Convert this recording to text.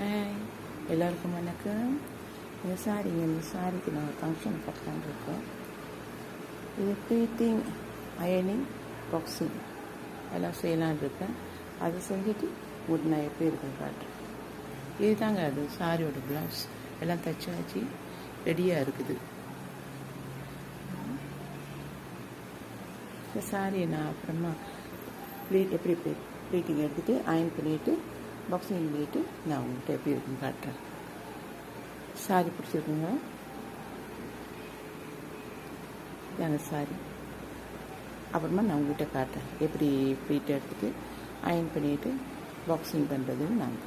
Hi, எல்லாருக்கும் வணக்கம். இந்த சாரிக்கு நான் ஃபங்க்ஷன் கட்டலான்னு இருக்கேன். இது ப்ளீட்டிங், அயனிங், பாக்ஸிங் எல்லாம் செய்யலான்னு இருக்கேன். அதை செஞ்சுட்டு நான் எப்படி இருக்குன்னு காட்டுறேன். இதுதாங்க அது சாரியோட ப்ளவுஸ் எல்லாம் தைச்சாச்சு, ரெடியாக இருக்குது. இந்த சாரியை நான் அப்புறமா எப்படி ப்ளீட்டிங் எடுத்துகிட்டு அயன் பண்ணிவிட்டு பாக்ஸிங் பண்ணிவிட்டு நான் உங்கள்கிட்ட எப்படி இருக்குன்னு காட்டுறேன். சாரி பிடிச்சிருக்குங்க, இதாங்க சாரி. அப்புறமா நான் உங்கள்கிட்ட காட்டுறேன் எப்படி ப்ளீட் எடுத்துகிட்டு அயன் பண்ணிவிட்டு பாக்ஸிங் பண்ணுறதுன்னு நான்